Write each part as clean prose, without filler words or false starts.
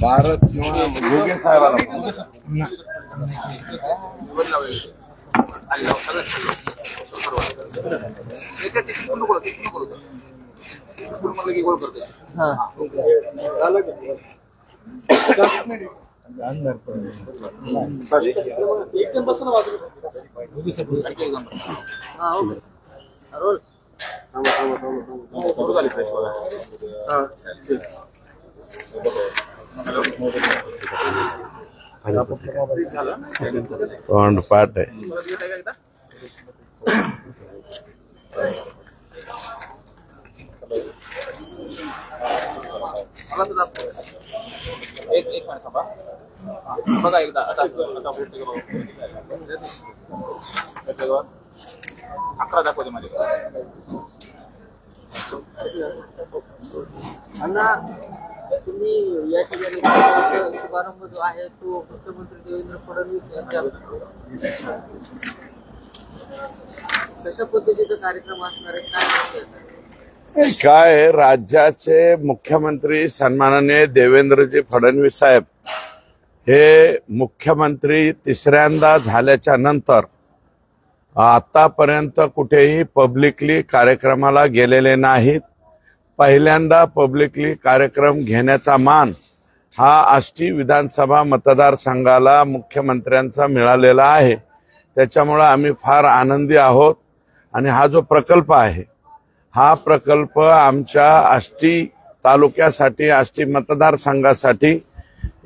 भारत भोगे साहेबाला तोंड फाट आहे. एक मिनिट थांबा बघा एकदा आता 11 दाखवते मध्ये अण्णा तुम्ही या ठिकाणी शुभारंभ जो आहे तो मुख्यमंत्री देवेंद्र फडणवीस यांच्या कशा पद्धतीचा कार्यक्रम असणार आहे काय राज्याचे मुख्यमंत्री सन्माननीय देवेंद्रजी फडणवीस साहेब हे मुख्यमंत्री तिसऱ्यांदा झाल्याच्या नंतर आतापर्यंत कुठेही पब्लिकली कार्यक्रमाला गेलेले नाहीत. पहिल्यांदा पब्लिकली कार्यक्रम घेण्याचा मान हा आष्टी विधानसभा मतदारसंघाला मुख्यमंत्र्यांचा मिळालेला आहे. त्याच्यामुळे आम्ही फार आनंदी आहोत आणि हा जो प्रकल्प आहे हा प्रकल्प आमच्या आष्टी तालुक्यासाठी आष्टी मतदारसंघासाठी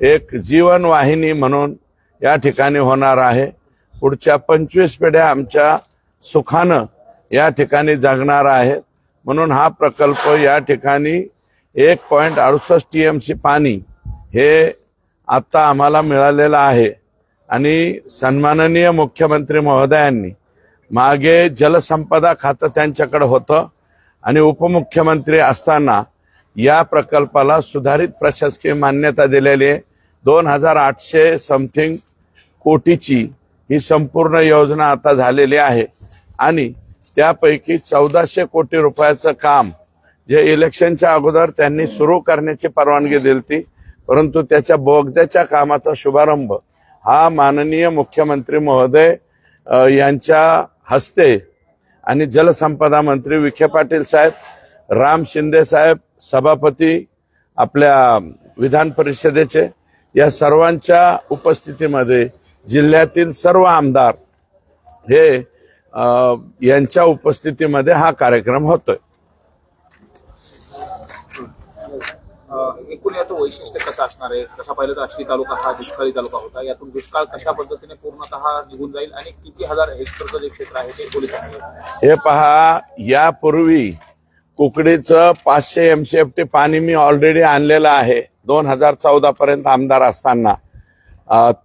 एक जीवनवाहिनी म्हणून या ठिकाणी होणार आहे. पुढच्या 25 पिढ्या आमच्या सुखानं या ठिकाणी जगणार आहेत. म्हणून हा प्रकल्प या ठिकाणी 1.68 TMC पाणी हे आता आम्हाला मिळालेलं आहे. आणि सन्माननीय मुख्यमंत्री महोदयांनी मागे जलसंपदा खातं त्यांच्याकडे होतं आणि उपमुख्यमंत्री असताना या प्रकल्पाला सुधारित प्रशासकीय मान्यता दिलेली आहे. 2800 समथिंग कोटीची ही संपूर्ण योजना आता झालेली आहे आणि त्यापैकी 1400 कोटी रुपयाचं काम जे इलेक्शनच्या अगोदर त्यांनी सुरू करण्याची परवानगी दिली, परंतु त्याच्या बोगद्याच्या कामाचा शुभारंभ हा माननीय मुख्यमंत्री महोदय यांच्या हस्ते आणि जलसंपदा मंत्री विखे पाटील साहेब, राम शिंदे साहेब सभापती आपल्या विधान परिषदेचे या सर्वांच्या उपस्थितीमध्ये जिल्ह्यातील सर्व आमदार हे यांच्या उपस्थितीमध्ये हा कार्यक्रम होतोय. एकूण याचं वैशिष्ट्य कसं असणार आहे? कसा पाहिलं तर आष्टी तालुका हा दुष्काळी तालुका होता, यातून दुष्काळ कशा पद्धतीने पूर्णतः निघून जाईल आणि किती हजार हेक्टरचं जे क्षेत्र आहे ते पोलिस हे पहा, यापूर्वी कुकडीचं 500 MCFT पाणी मी ऑलरेडी आणलेलं आहे 2014 पर्यंत आमदार असताना.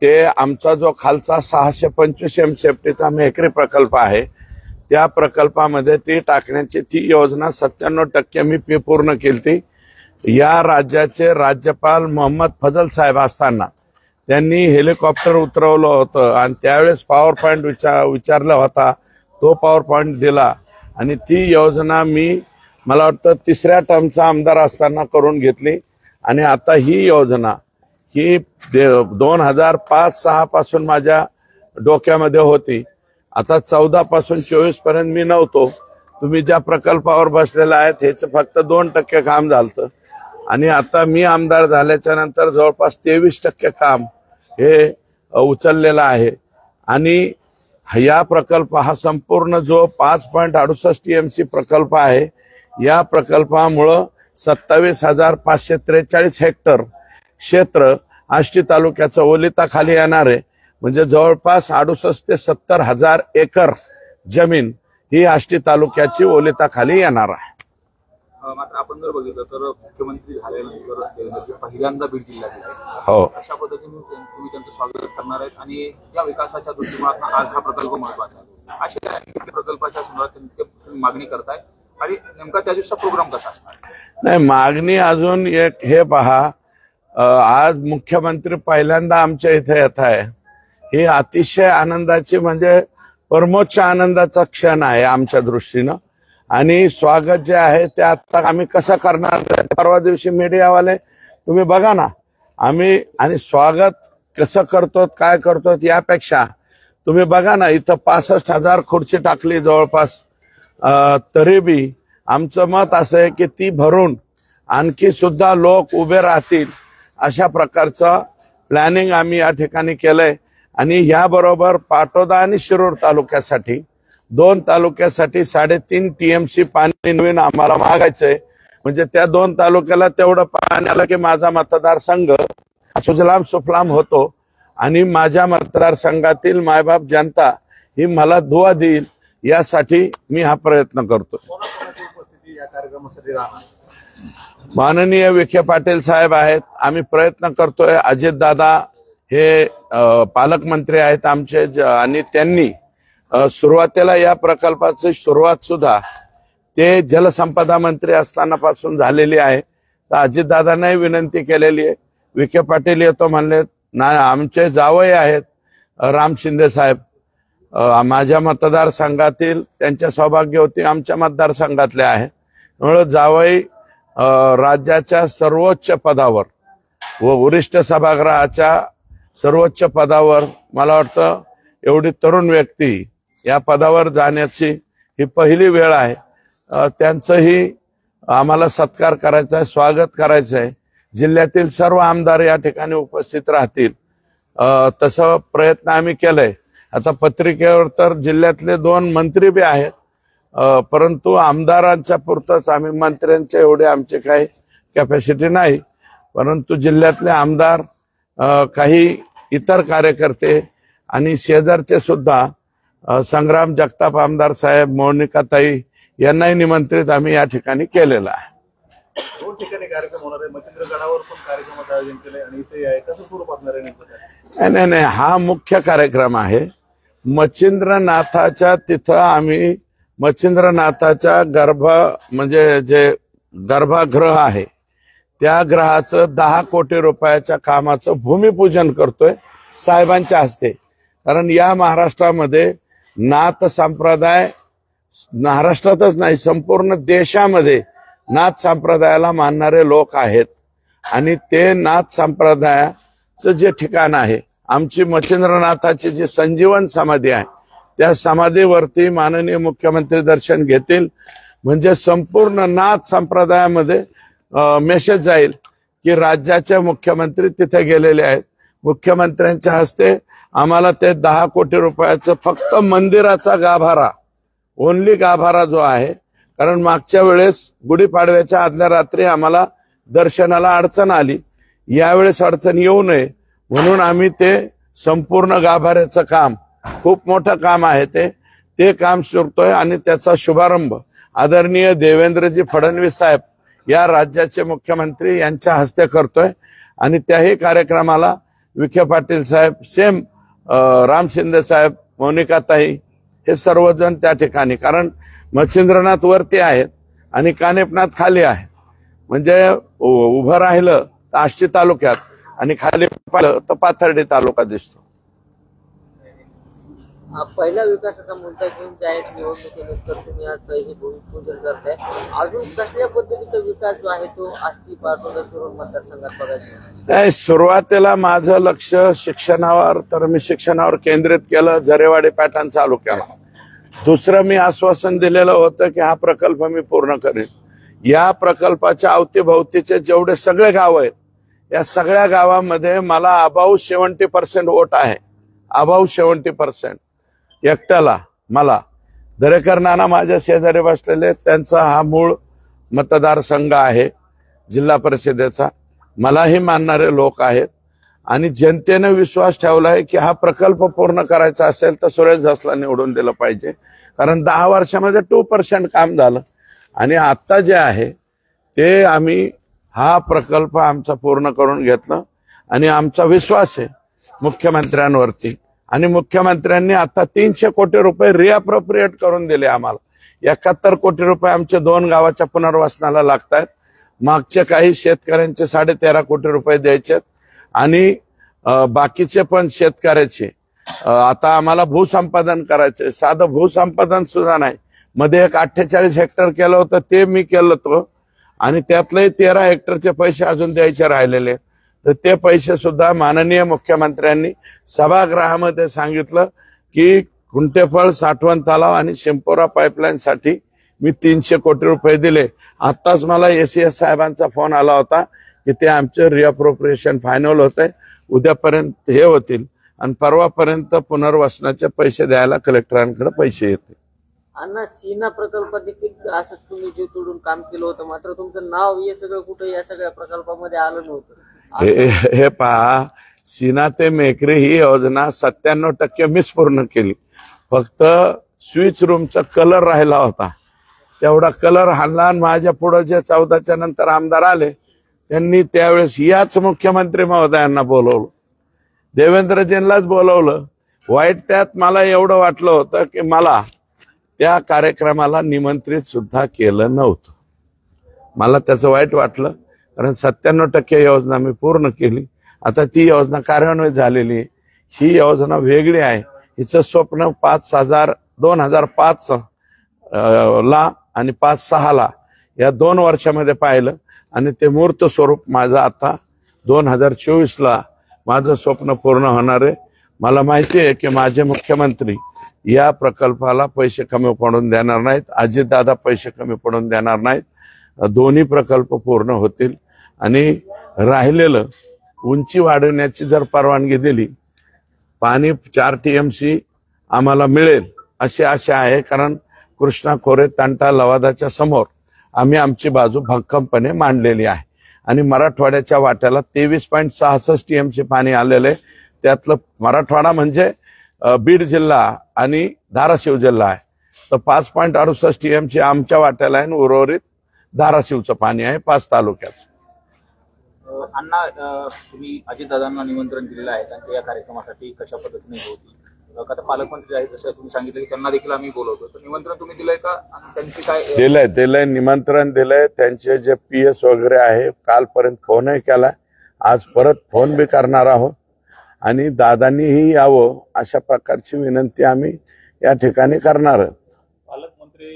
ते आमचा जो खालचा 625 MCFTचा मेहकरी प्रकल्प आहे त्या प्रकल्पामध्ये ती टाकण्याची ती योजना 97% मी पूर्ण केली. या राज्याचे राज्यपाल मोहम्मद फजल साहेब असताना त्यांनी हेलिकॉप्टर उतरवलं होतं आणि त्यावेळेस पॉवर पॉइंट विचारला होता, तो पॉवर पॉइंट दिला आणि ती योजना मला वाटतं 3ऱ्या टर्मचा आमदार असताना करून घेतली. आणि आता ही योजना ही 2005-06 पासून माझ्या डोक्यामध्ये होती. आता 14 पासून 24 पर्यंत मी नव्हतो. तुम्ही ज्या प्रकल्पावर बसलेला आहेत ह्याचं फक्त 2% काम झालं आणि आता मी आमदार झाल्याच्या नंतर जवळपास 23% काम हे उचललेलं आहे. आणि या प्रकल्प हा संपूर्ण जो 5.68 TMC प्रकल्प आहे या प्रकल्पामुळं 27,543 हेक्टर क्षेत्र आष्टी तालुक्याचं ओलिताखाली येणार आहे. म्हणजे जवळपास 68 ते 70 हजार एकर जमीन ही आष्टी तालुक्याची ओलिताखाली येणार आहे. मात्र आपण जर बघितलं तर मुख्यमंत्री झाल्यानंतर पहिल्यांदा बीड जिल्ह्यात येते. हो, अशा पद्धतीने तुम्ही त्यांचं स्वागत करणार आहेत आणि या विकासाच्या दृष्टिकोनातून आज हा प्रकल्प महत्वाचा आहे. अशा प्रकल्पाच्या संदर्भात मागणी करताय आणि नेमका त्या दिवसाचा प्रोग्राम कसा असणार? नाही, मागणी अजून एक हे पहा, आज मुख्यमंत्री पहिल्यांदा आमच्या इथे येत आहे, ही अतिशय आनंदाची म्हणजे परमोच्च आनंदाचा क्षण आहे आमच्या दृष्टीनं. आणि स्वागत जे आहे ते आता आम्ही कसं करणार, परवा दिवशी मीडियावाले तुम्ही बघा ना, आम्ही आणि स्वागत कसं करतो काय करतो यापेक्षा तुम्ही बघा ना, इथं 65,000 खुर्ची टाकली जवळपास, तरी बी आमचं मत असं आहे की ती भरून आणखी सुद्धा लोक उभे राहतील अशा प्रकारचं प्लॅनिंग आम्ही या ठिकाणी केलंय. आणि याबरोबर पाटोदा आणि शिरूर तालुक्यासाठी 2 तालुक्यासाठी 3.5 TMC पाणी नवीन आम्हाला मागायचंय. म्हणजे त्या 2 तालुक्याला तेवढं पाणी आलं की माझा मतदारसंघ सुजलाम सुफलाम होतो आणि माझ्या मतदारसंघातील मायबाप जनता ही मला दुआ देईल, यासाठी मी हा प्रयत्न करतो. माननीय विखे पाटील साहेब आहेत, आम्ही प्रयत्न करतोय. अजितदादा हे पालकमंत्री आहेत आमचे, आणि त्यांनी सुरुवातीला या प्रकल्पाची सुरुवात सुद्धा ते जलसंपदा मंत्री असतानापासून झालेली आहे. तर अजितदादांनाही विनंती केलेली आहे. विखे पाटील येतो म्हणले ना, आमचे जावई आहेत राम शिंदे साहेब, माझ्या मतदारसंघातील, त्यांच्या सौभाग्यवती आमच्या मतदारसंघातले आहे. म्हणून जावई राज्याच्या सर्वोच्च पदावर व वरिष्ठ सभागृहाच्या सर्वोच्च पदावर, मला वाटतं एवढी तरुण व्यक्ती या पदावर जाण्याची ही पहिली वेळ आहे. त्यांचंही आम्हाला सत्कार करायचा आहे, स्वागत करायचं आहे. जिल्ह्यातील सर्व आमदार या ठिकाणी उपस्थित राहतील, तसं प्रयत्न आम्ही केलाय. आता पत्रिकेवर तर जिल्ह्यातले 2 मंत्री बी आहेत, परंतु आमदारांच्या पुरतच आम्ही, मंत्र्यांच्या एवढे आमचे काही कॅपॅसिटी नाही. परंतु जिल्ह्यातले आमदार, काही इतर कार्यकर्ते आणि शेजारचे सुद्धा, संग्राम जगताप आमदार साहेब, मोनिकाताई यांनाही निमंत्रित आम्ही या ठिकाणी केलेलं आहे. 2 ठिकाणी कार्यक्रम होणार आहे, मच्छिंद्रगडावर पण कार्यक्रमाचं आयोजन केलंय आणि इथे आहे, कसं स्वरूप असणार आहे नेमकं? नाही, हा मुख्य कार्यक्रम आहे. मच्छिंद्रनाथाच्या तिथं आम्ही मच्छिंद्रनाथाच्या म्हणजे जे गर्भगृह आहे त्या ग्रहाचं 10 कोटी रुपयाच्या कामाचं भूमिपूजन करतोय साहेबांच्या हस्ते. कारण या महाराष्ट्रामध्ये नाथ संप्रदाय, महाराष्ट्रातच नाही संपूर्ण देशामध्ये नाथ संप्रदायाला मानणारे लोक आहेत. आणि ते नाथ संप्रदायाचं जे ठिकाण आहे, आमची मच्छिंद्रनाथाची जी संजीवन समाधी आहे, त्या समाधीवरती माननीय मुख्यमंत्री दर्शन घेतील. म्हणजे संपूर्ण नाथ संप्रदायामध्ये मेसेज जाईल की राज्याचे मुख्यमंत्री तिथे गेलेले आहेत. मुख्यमंत्र्यांच्या हस्ते आम्हाला ते 10 कोटी रुपयाचं फक्त मंदिराचा गाभारा, ओनली गाभारा जो आहे, कारण मागच्या वेळेस गुढीपाडव्याच्या आदल्या रात्री आम्हाला दर्शनाला अडचण आली, यावेळेस अडचण येऊ नये म्हणून आम्ही ते संपूर्ण गाभाऱ्याचं काम, खूप मोठं काम आहे ते काम करतोय. आणि त्याचा शुभारंभ आदरणीय देवेंद्रजी फडणवीस साहेब या राज्याचे मुख्यमंत्री यांच्या हस्ते करतोय. आणि त्याही कार्यक्रमाला विखे पाटील साहेब, सेम राम शिंदे साहेब, मोनिकाताई हे सर्वजण त्या ठिकाणी, कारण मच्छिंद्रनाथ वरती आहेत आणि कानिफनाथ खाली आहे. म्हणजे उभं राहिलं तर आष्टी तालुक्यात आणि खाली पाहिलं तर पाथर्डी तालुका दिसतो. पहिला विकासाचा मुद्दा घेऊन जाहीर निवडणुकीनंतर तुम्ही आज हे भूमिपूजन करताय. अजून कसल्या पद्धतीचा विकास जो आहे तो आष्टी पाटोदा शिरूर मतदारसंघात बघायचा? नाही, सुरुवातीला माझं लक्ष शिक्षणावर, तर मी शिक्षणावर केंद्रित केलं, झरेवाडी पॅटर्न चालू केला. दुसरं मी आश्वासन दिलेलं होतं की हा प्रकल्प मी पूर्ण करेन. या प्रकल्पाच्या अवतीभोवतीचे जेवढे सगळे गाव आहेत, या सगळ्या गावामध्ये मला अबाऊ 70% वोट आहे. अबाऊ 70% एकट्याला मला. दरेकर नाना माझ्या शेजारी बसलेले, त्यांचा हा मूळ मतदारसंघ आहे जिल्हा परिषदेचा. मलाही मानणारे लोक आहेत आणि जनतेने विश्वास ठेवलाय की हा प्रकल्प पूर्ण करायचा असेल तर सुरेश धसला निवडून दिलं पाहिजे. कारण 10 वर्षामध्ये 2% काम झालं आणि आता जे आहे ते आम्ही हा प्रकल्प आमचा पूर्ण करून घेतला. आणि आमचा विश्वास आहे मुख्यमंत्र्यांवरती. आणि मुख्यमंत्र्यांनी आता 300 कोटी रुपये रिअप्रोप्रिएट करून दिले आम्हाला. 71 कोटी रुपये आमच्या 2 गावाच्या पुनर्वसनाला लागतात. मागचे काही शेतकऱ्यांचे 13.5 कोटी रुपये द्यायचे आणि बाकीचे पण शेतकऱ्याचे आता आम्हाला भूसंपादन करायचे. साधं भूसंपादन सुद्धा नाही. मध्ये एक 48 हेक्टर केलं होतं, ते मी केलं होतं आणि त्यातले 13 हेक्टरचे पैसे अजून द्यायचे राहिलेले. तर ते पैसे सुद्धा माननीय मुख्यमंत्र्यांनी सभागृहामध्ये सांगितलं की कुंटेफळ साठवण तलाव आणि शिंपोरा पाईपलाईन साठी मी 300 कोटी रुपये दिले. आताच मला एसीएस साहेबांचा फोन आला होता की ते आमचे रिअप्रोप्रिएशन फायनल होते, उद्यापर्यंत हे होतील आणि परवापर्यंत पुनर्वसनाचे पैसे द्यायला कलेक्टरांकडे पैसे येतील. अण्णा, सीना प्रकल्पात देखील असं तुम्ही जीव तोडून काम केलं होतं, मात्र तुमचं नाव हे सगळं कुठे या सगळ्या प्रकल्पामध्ये आलं नव्हतं. हे पहा, सीना ते मेकरी ही योजना 97% मीच पूर्ण केली. फक्त स्विच रूमचा कलर राहिला होता. तेवढा कलर हाणला आणि माझ्या पुढे जे 14च्या नंतर आमदार आले त्यांनी त्यावेळेस याच मुख्यमंत्री महोदयांना बोलवलं, देवेंद्रजींनाच बोलवलं. वाईट त्यात मला एवढं वाटलं होतं की मला त्या कार्यक्रमाला निमंत्रित सुद्धा केलं नव्हतं. मला त्याचं वाईट वाटलं, कारण 97% योजना मी पूर्ण केली. आता ती योजना कार्यान्वित झालेली आहे. ही योजना वेगळी आहे. हिचं स्वप्न 2005 ला आणि 5-6 ला या 2 वर्षामध्ये पाहिलं आणि ते मूर्त स्वरूप माझं आता 2024 ला माझं स्वप्न पूर्ण होणार आहे. मला माहिती आहे की माझे मुख्यमंत्री या प्रकल्पाला पैसे कमी पडून देणार नाहीत. अजितदादा पैसे कमी पडून देणार नाहीत. दोन्ही प्रकल्प पूर्ण होतील आणि राहिलेलं उंची वाढवण्याची जर परवानगी दिली, पाणी 4 TMC आम्हाला मिळेल अशी आशा आहे. कारण कृष्णा खोरे तंटा लवादाच्या समोर आम्ही आमची बाजू भक्कमपणे मांडलेली आहे आणि मराठवाड्याच्या वाट्याला 23.66 TMC पाणी आलेलं आहे. त्यातलं मराठवाडा म्हणजे बीड जिल्हा आणि धाराशिव जिल्हा आहे. तर 5.68 TMC आमच्या वाट्याला आहे आणि उर्वरित धाराशिवचं पाणी आहे 5 तालुक्याचं. अण्णा, तुम्ही अजितदादांना निमंत्रण दिलेलं आहे आणि या कार्यक्रमासाठी कशा पद्धतीने होती? आता पालकमंत्री आहेत जसं तुम्ही सांगितलं की त्यांना देखील आम्ही बोलवतो, तर निमंत्रण तुम्ही दिलंय का आणि त्यांची काय? दिलंय निमंत्रण दिलंय. त्यांचे जे PS वगैरे आहे कालपर्यंत फोनही केलाय, आज परत फोन बी करणार आहोत आणि दादांनीही यावं अशा प्रकारची विनंती आम्ही या ठिकाणी करणार आहोत. पालकमंत्री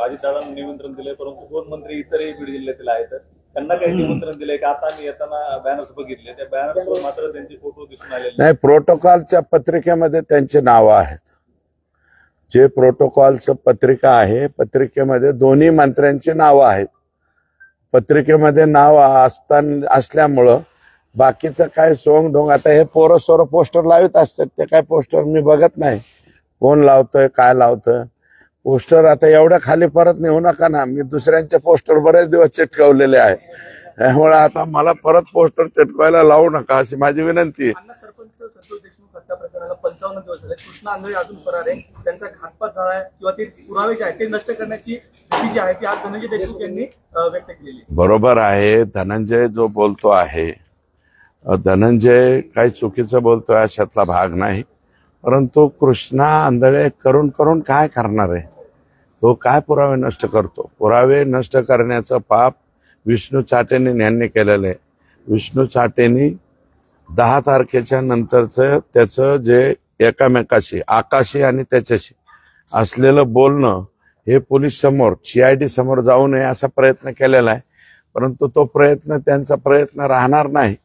अजितदादांना निमंत्रण दिले, परंतु 2 मंत्री इतरही बीड जिल्ह्यातील आहेत, त्यांना काही निमंत्रण दिलंय का? आता मी येताना बॅनर्स बघितले, त्या बॅनर्सवर मात्र त्यांचे फोटो दिसून आलेले नाही. प्रोटोकॉलच्या पत्रिकेमध्ये त्यांचे नाव आहेत. जे प्रोटोकॉलचं पत्रिका आहे, पत्रिकेमध्ये दोन्ही मंत्र्यांची नावं आहेत. पत्रिकेमध्ये नाव असल्यामुळं बाकीचं काय सोंग ढोंग, आता हे पोरं पोस्टर लावत असतात, ते काय पोस्टर मी बघत नाही कोण लावतोय काय लावतोय पोस्टर. आता एवढ्या खाली परत नेऊ नका ना. मी दुसऱ्यांचे पोस्टर बरेच दिवस चिटकवलेले आहे, त्यामुळे आता मला परत पोस्टर चिटकवायला लावू नका अशी माझी विनंती आहे. सरपंच संतोष देशमुख हत्या प्रकरणाला 55 दिवस झाले. कृष्णा आंधळे अजून फरार आहे. त्यांचा घातपात झालाय किंवा ते पुरावे जे आहेत ते नष्ट करण्याची भीती जी आहे ती आज धनंजय देशमुख यांनी व्यक्त केलेली. बरोबर आहे. धनंजय जो बोलतो आहे, धनंजय काही चुकीचं बोलतोय अशातला भाग नाही. परंतु कृष्णा आंधळे करून काय करणार आहे? तो काय पुरावे नष्ट करतो? पुरावे नष्ट करण्याचं पाप विष्णू चाटेंनी यांनी केलेलं आहे. विष्णू चाटेंनी 10 तारखेच्या नंतरचं त्याचं जे एकामेकाशी आकाशी आणि त्याच्याशी असलेलं बोलणं हे पोलीस समोर CID समोर जाऊ नये असा प्रयत्न केलेला आहे. परंतु तो प्रयत्न त्यांचा प्रयत्न राहणार नाही.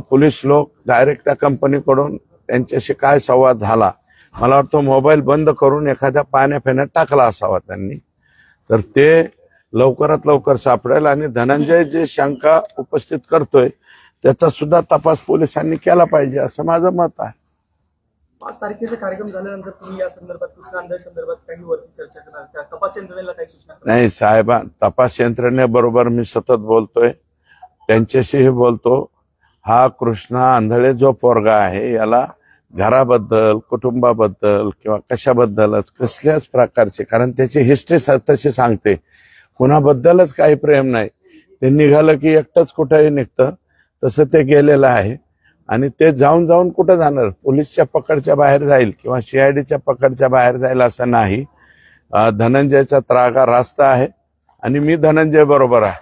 पोलीस लोक डायरेक्ट त्या कंपनीकडून त्यांच्याशी काय संवाद झाला, मला वाटतं मोबाईल बंद करून एखाद्या पाण्यात टाकला असावा त्यांनी, तर ते लवकरात लवकर सापडेल. आणि धनंजय जे शंका उपस्थित करतोय त्याचा सुद्धा तपास पोलिसांनी केला पाहिजे असं माझं मत आहे. 5 तारखेचा कार्यक्रम झाल्यानंतर तुम्ही या संदर्भात कृष्णा आंधळे संदर्भात काही वरती चर्चा करणार, त्या तपास यंत्रणेला काही सूचना? नाही साहेब, तपास यंत्रणेबरोबर मी सतत बोलतोय, त्यांच्याशीही बोलतो. हा कृष्णा आंधळे जो पोरगा आहे याला घराबद्दल कुटुंबाबद्दल किंवा कशाबद्दलच कसल्याच प्रकारचे, कारण त्याची हिस्ट्री तशी सांगते, कुणाबद्दलच काही प्रेम नाही. ते निघालं की एकटंच कुठेही निघतं, तसं ते गेलेलं आहे. आणि ते जाऊन कुठं जाणार? पोलीसच्या पकडच्या बाहेर जाईल किंवा CIDच्या पकडच्या बाहेर जाईल असं नाही. धनंजयचा त्रागा रास्त आहे आणि मी धनंजय बरोबर आहे.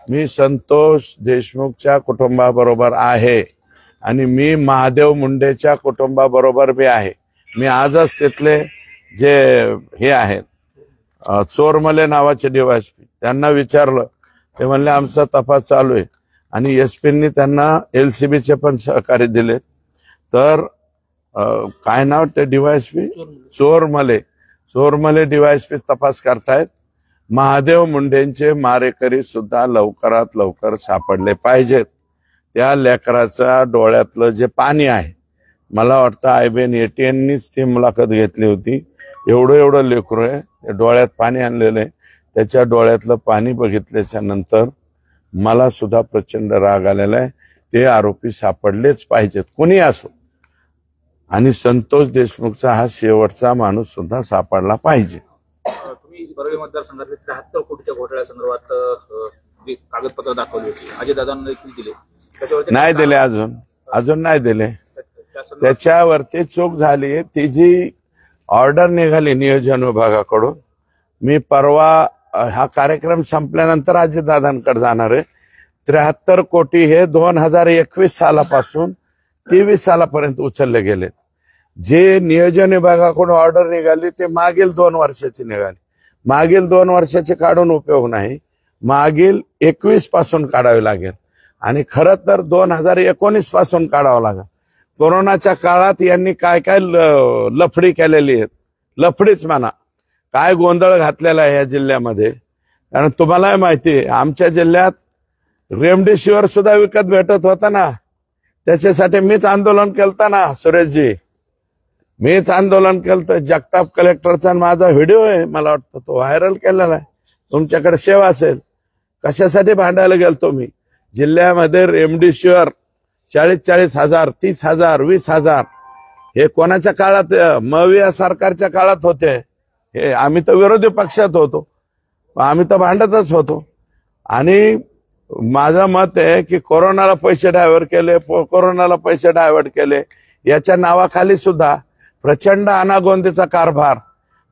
मी संतोष देशमुखच्या कुटुंबाबरोबर आहे आणि मी महादेव मुंडेच्या कुटुंबाबरोबर बी आहे. मी आजच तिथले जे हे आहेत चोरमले नावाचे डीवायएसपी त्यांना विचारलं, ते म्हणले आमचा तपास चालू आहे आणि एसपींनी त्यांना एलसीबीचे पण सहकार्य दिले. तर काय नाव ते डीवायएसपी चोरमले डीवायएसपी तपास करतायत. महादेव मुंडेंचे मारेकरी सुद्धा लवकरात लवकर सापडले पाहिजेत. त्या लेकराच्या डोळ्यातलं जे पाणी आहे, मला वाटतं IBN ATNनीच ती मुलाखत घेतली होती. एवढं लेकरू आहे, डोळ्यात पाणी आणलेलं आहे. त्याच्या डोळ्यातलं पाणी बघितल्याच्या नंतर मला सुद्धा प्रचंड राग आलेला आहे. ते आरोपी सापडलेच पाहिजेत, कोणी असो. आणि संतोष देशमुखचा हा शेवटचा माणूस सुद्धा सापडला पाहिजे. तुम्ही परळी मतदारसंघातले 73 कोटीच्या घोटाळ्यासंदर्भात जे कागदपत्र दाखवली होती अजितदादांना देखील दिले, त्याच्यावरती नाही दिले, अजून नाही दिले. त्याच्यावरती चूक झाली. ती जी ऑर्डर निघाली नियोजन विभागाकडून, मी परवा हा कार्यक्रम संपल्यानंतर अजितदादांकडे जाणार आहे. 73 कोटी हे 2021 सालापासून 23 सालापर्यंत उचलले गेले. जे नियोजन विभागाकडून ऑर्डर निघाली ते मागील 2 वर्षाची निघाली. मागील 2 वर्षाचे काढून उपयोग नाही, मागील 21 पासून काढावे लागेल. आणि खरं तर 2019 पासून काढावं लागेल. कोरोनाच्या काळात यांनी काय काय लफडी केलेली आहे, लफडीच म्हणा, काय गोंधळ घातलेला आहे या जिल्ह्यामध्ये. कारण तुम्हाला माहिती आहे, आमच्या जिल्ह्यात रेमडेसिवीर सुद्धा विकत भेटत होता ना. त्याच्यासाठी मीच आंदोलन केलता ना सुरेशजी, मीच आंदोलन केलं. जगताप कलेक्टरचा माझा व्हिडिओ आहे, मला वाटतं तो व्हायरल केलेला आहे, तुमच्याकडे सेव असेल. कशासाठी भांडायला गेलतो मी? जिल्ह्यामध्ये रेमडेसिवीर 40,000, 30,000, 20,000 हे कोणाच्या काळात? मविया सरकारच्या काळात होते. हे आम्ही तर विरोधी पक्षात होतो, आम्ही तर भांडतच होतो. आणि माझं मत आहे की कोरोनाला पैसे डायव्हर्ट केले, याच्या नावाखाली सुद्धा प्रचंड अनागोंदीचा कारभार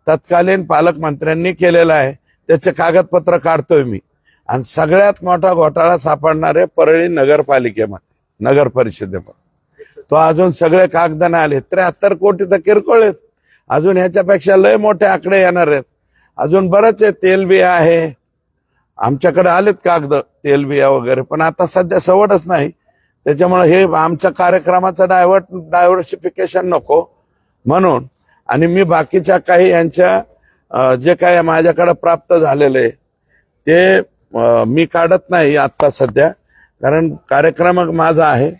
तत्कालीन पालकमंत्र्यांनी केलेला आहे. त्याचे कागदपत्र काढतोय मी. आणि सगळ्यात मोठा घोटाळा सापडणारे परळी नगरपालिकेमध्ये, नगर परिषदेमध्ये, तो अजून सगळे कागद नाही आले. 73 कोटी तर किरकोळ आहेत, अजून ह्याच्यापेक्षा लय मोठे आकडे येणार आहेत. अजून बरेच आहे, तेलबिया आहे, आमच्याकडे आलेत कागद तेलबिया वगैरे, पण आता सध्या सवडच नाही. त्याच्यामुळे हे आमच्या कार्यक्रमाचं डायव्हर्सिफिकेशन नको म्हणून. आणि मी बाकीच्या काही यांच्या जे काही माझ्याकडे प्राप्त झालेले ते मी काढत नाही आता सध्या, कारण कार्यक्रम माझा आहे.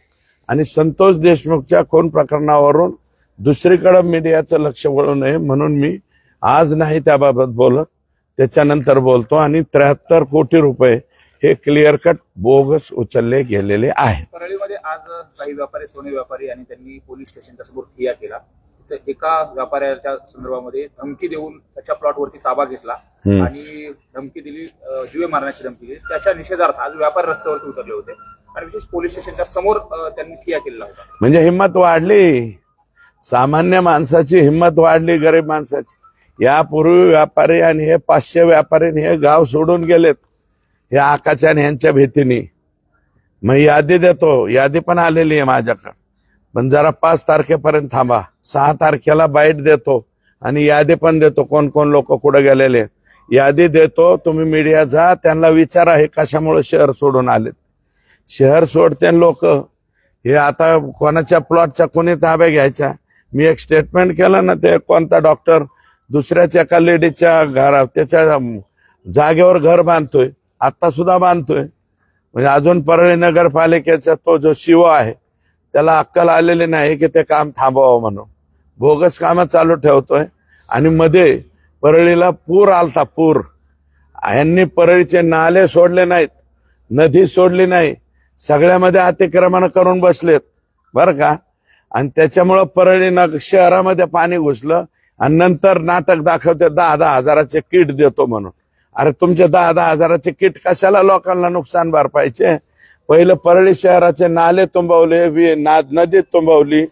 आणि संतोष देशमुखच्या खून प्रकरणावरून दुसरीकडे मीडियाचं लक्ष वळू नये म्हणून मी आज नाही त्याबाबत बोलत, त्याच्यानंतर बोलतो. आणि 73 कोटी रुपये हे क्लिअर कट बोगस उचलले गेलेले आहेत. परळीमध्ये आज काही व्यापारी, सोने व्यापारी, आणि त्यांनी पोलीस स्टेशनच्या समोर ठिय्या केला. तिथे एका व्यापाऱ्याच्या संदर्भामध्ये धमकी देऊन त्याच्या प्लॉटवरती ताबा घेतला आणि धमकी दिली, जीवे मारण्याची धमकी दिली. त्याच्या निषेधार्थ आज व्यापारी रस्त्यावरती उतरले होते आणि विशेष पोलीस स्टेशनच्या समोर त्यांनी ठिय्या केलेला होता. म्हणजे हिंमत वाढली, सामान्य माणसाची हिंमत वाढली, गरीब माणसाची. यापूर्वी व्यापारी आणि हे 500 व्यापारी हे गाव सोडून गेलेत हे आकाच्या ह्यांच्या भीतीने. मग यादी देतो, यादी पण आलेली आहे माझ्याकडे, पण जरा 5 तारखेपर्यंत थांबा. 6 तारखेला बाईट देतो आणि यादी पण देतो, कोण कोण लोक कुठे गेलेले यादी देतो. तुम्ही मीडिया जा, त्यांना विचारा हे कशामुळे शहर सोडून आलेत. शहर सोडते लोक, हे आता कोणाच्या प्लॉटच्या कोणी ताब्या घ्यायच्या. मी एक स्टेटमेंट केलं ना, ते कोणता डॉक्टर दुसऱ्याच्या एका लेडीच्या घरात त्याच्या जागेवर घर बांधतोय, आता सुद्धा बांधतोय. म्हणजे अजून परळी नगरपालिकेचा तो जो शिव आहे त्याला अक्कल आलेली नाही की ते काम थांबवावं म्हणून बोगस कामं चालू ठेवतोय. आणि मध्ये परळीला पूर आलता, पूर. यांनी परळीचे नाले सोडले नाहीत, नदी सोडली नाही, सगळ्यामध्ये अतिक्रमण करून बसलेत बरं का. आणि त्याच्यामुळं परळी शहरामध्ये पाणी घुसलं आणि नंतर नाटक दाखवते 10-10 हजाराचे किट देतो म्हणून. अरे तुमचे 10-10 हजाराचे किट कशाला लोकांना नुकसान भरपायचे? पहिलं परळी शहराचे नाले तुंबवले, नदी तुंबवली,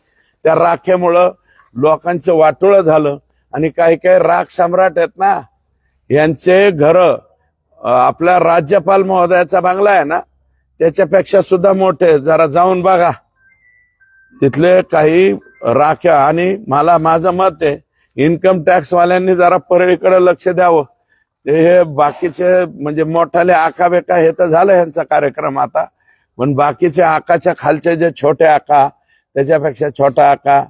त्या राखेमुळं लोकांचं वाटोळं झालं. आणि काही काही राख सम्राट आहेत ना, यांचे घर आपल्या राज्यपाल महोदयाचा बंगला आहे ना त्याच्यापेक्षा सुद्धा मोठे. जरा जाऊन बघा तिथले काही राख्या. आणि मला माझं मत आहे इन्कम टॅक्स वाल्यांनी जरा परळीकडे लक्ष द्यावं. हे बाकीचे म्हणजे मोठाले आका बेका हे तर झालं यांचा कार्यक्रम आता, पण बाकीचे आकाच्या खालचे जे छोटे आका, त्याच्यापेक्षा छोटा आका,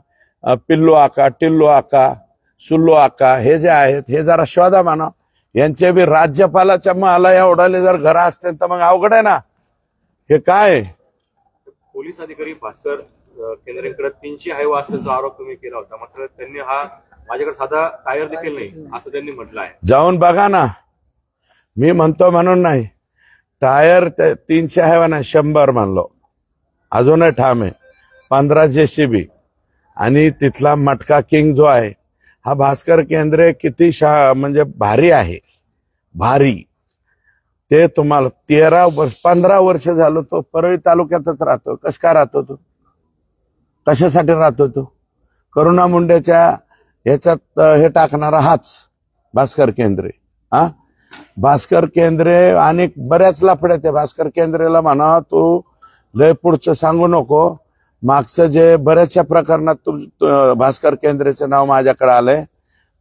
पिल्लू आका, टिल्लू आका, सुल्लू आका हे जे आहेत हे जरा शोधा म्हणा. यांचे बी राज्यपालाच्या मला एवढाले जर घर असतील तर मग अवघड आहे ना. हे काय पोलीस अधिकारी भास्कर केंद्रेकडे 300 हायवा असल्याचा आरोप तुम्ही केला होता, मात्र त्यांनी हा माझ्याकडे साधा टायर देखील नाही असं त्यांनी म्हटलं आहे. जाऊन बघा ना. मी म्हणतो म्हणून नाही. टायर 300 आहे ना 100 म्हणलो. अजूनही ठाम आहे. 15 JCB आणि तिथला मटका किंग जो आहे हा भास्कर केंद्रे किती म्हणजे भारी आहे. भारी ते तुम्हाला 15 वर्ष झालं तो परळी तालुक्यातच राहतो. कस काय राहतो तो? कशासाठी राहतो तो? करुणा मुंडेच्या याच्यात हे टाकणारा हाच भास्कर केंद्रे. भास्कर केंद्रे आणि बऱ्याच लफड्या ते भास्कर केंद्रेला म्हणा तू लय पुढचं सांगू नको. मागचं जे बऱ्याचशा प्रकरणात भास्कर केंद्रेचं नाव माझ्याकडे आलंय.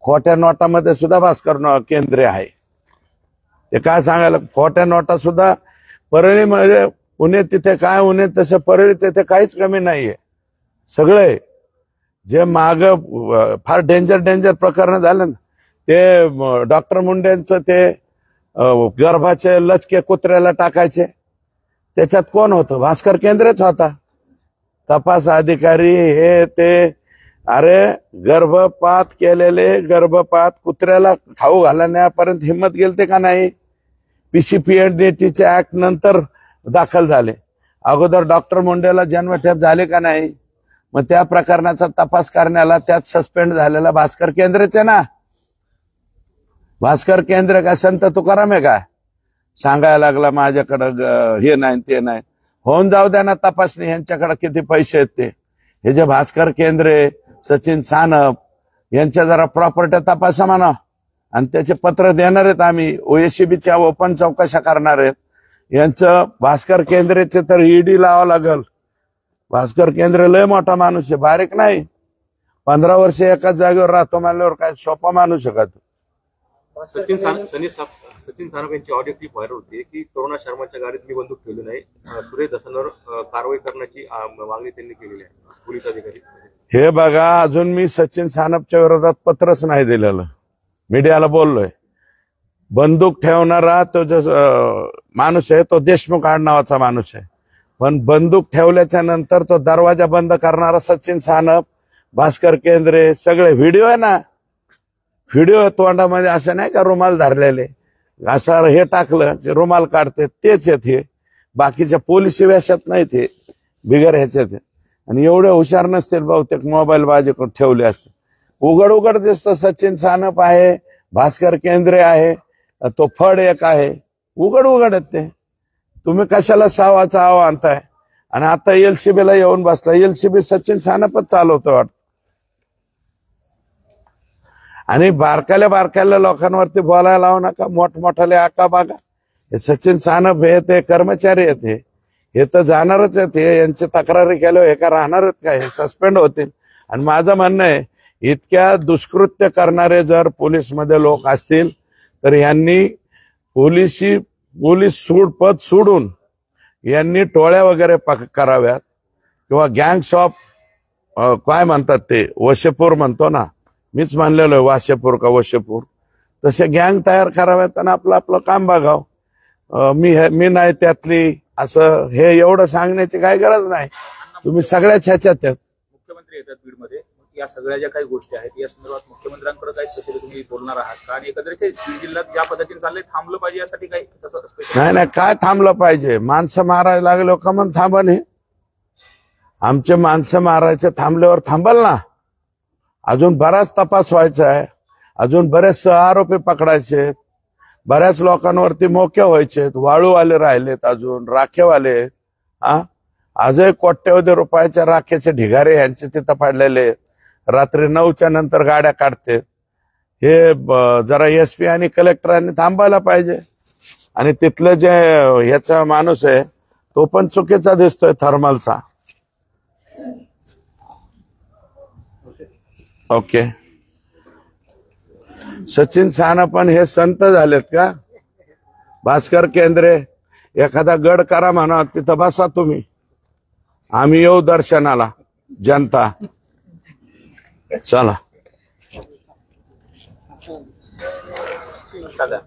खोट्या नोटामध्ये सुद्धा भास्कर केंद्रे आहे. ते काय सांगायला, खोट्या नोटा सुद्धा परळीमध्ये पुणे तिथे काय उन्हे तसे परळी तिथे काहीच कमी नाहीये. सगळे जे माग फार डेंजर प्रकरण झाले ना ते डॉक्टर मुंडेंचं ते गर्भाचे लचके कुत्र्याला टाकायचे त्याच्यात कोण होतं? भास्कर केंद्रेच होता. तपास अधिकारी हे ते. अरे गर्भपात केलेले गर्भपात कुत्र्याला खाऊ घालण्यापर्यंत हिंमत गेलते का नाही? PCPNDT ऍक्ट नंतर दाखल झाले. अगोदर डॉक्टर मुंडेला जन्मठेप झाले का नाही? मग त्या प्रकरणाचा तपास करण्याला त्यात सस्पेंड झालेला भास्कर केंद्रेचे ना. भास्कर केंद्र काय संत तुकाराम आहे काय सांगायला लागला माझ्याकडं हे नाही ते नाही? होऊन जाऊ द्या ना तपासणी. यांच्याकडे किती पैसे आहेत ते. हे जे भास्कर केंद्रे, सचिन सानप यांच्या जरा प्रॉपर्टी तपासा म्हणा. आणि त्याचे पत्र देणार आहेत आम्ही. OACBच्या ओपन चौकशा करणार आहेत. यांचं भास्कर केंद्रेचे तर ED लावावं लागल. भास्कर केंद्र लय मोठा माणूस आहे, बारीक नाही. 15 वर्ष एकाच जागेवर राहतो म्हणल्यावर काय सोपा माणूस आहे का तू? सचिन सानप यांची ऑडिओ क्लिप व्हायरल होती की करुणा शर्माच्या गाडीत मी बंदूक ठेवली नाही, सुरेश दसांवर कारवाई करण्याची मागणी त्यांनी केलेली आहे पोलीस अधिकारी. हे बघा अजून मी सचिन सानपच्या विरोधात पत्रच नाही दिलेलं. मीडियाला बोललोय. बंदूक ठेवणारा तो जो माणूस आहे तो देशमुख आडनावाचा माणूस आहे. पण बंदूक ठेवल्याच्या नंतर तो दरवाजा बंद करणारा सचिन सानप, भास्कर केंद्रे सगळे व्हिडिओ आहे ना. व्हिडिओ तोंडामध्ये असं नाही का रुमाल धरलेले असं हे टाकलं की रुमाल काढते तेच आहेत हे. बाकीच्या पोलिसी वेशात नाही ते बिगर ह्याच्यात. आणि एवढे हुशार नसतील बहुतेक मोबाईल बाजी करून ठेवले असते. उघड दिसतं सचिन सानप आहे, भास्कर केंद्रे आहे, तो फड एक आहे. उघड आहेत ते. तुम्ही कशाला सावाचा आव आणताय? आणि आता LCBला येऊन बसला. LCB सचिन सानपच चालवतो वाटत. आणि बारकाल्या लोकांवरती बोलायला लावू नका. मोठमोठाले आका बागा. हे सचिन सानप हे ते कर्मचारी आहेत. हे तर जाणारच आहेत. हे यांची तक्रारी केल्यावर हे का राहणारच काय? हे सस्पेंड होतील. आणि माझं म्हणणं आहे इतक्या दुष्कृत्य करणारे जर पोलीसमध्ये लोक असतील तर यांनी पोलीस पद सोडून यांनी टोळ्या वगैरे कराव्यात किंवा गँग्स ऑफ काय म्हणतात ते वशेपूर म्हणतो ना. मीच मानलेलो आहे वाशेपूर का वशेपूर. तसे गँग तयार कराव्यात आणि आपलं काम बघावं. मी नाही त्यातली असं हे एवढं सांगण्याची काही गरज नाही. तुम्ही सगळ्याच ह्याच्यात आहेत. मुख्यमंत्री येतात बीडमध्ये. या सगळ्या ज्या काही गोष्टी आहेत या संदर्भात मुख्यमंत्र्यांकडे काही स्पेशली तुम्ही बोलणार आहात का? आणि एकंदरीत बीड जिल्ह्यात ज्या पद्धतीने चाललंय थांबलं पाहिजे यासाठी काही तसं स्पेशल? नाही काय थांबलं पाहिजे? माणसं मारायला लागलो का मग थांबन? हे आमचे माणसं मारायचे थांबल्यावर थांबल ना. अजून बराच तपास व्हायचा आहे. अजून बरेच आरोपी पकडायचे. बऱ्याच लोकांवरती मोके व्हायचे. वाळूवाले राहिलेत, अजून राखेवाले. आजही कोट्यवधी रुपयाच्या राखेचे ढिगारे यांचे तिथं पडलेले. रात्री 9च्या नंतर गाड्या काढते. हे जरा SP आणि कलेक्टरांनी थांबायला पाहिजे. आणि तिथलं जे ह्याचा माणूस आहे तो पण चुकीचा दिसतोय थर्मलचा. ओके. सचिन साना पण हे संत झालेत का? भास्कर केंद्रे एखादा गड करा म्हणा, तिथं बसा तुम्ही, आम्ही येऊ दर्शनाला जनता. चला. चला.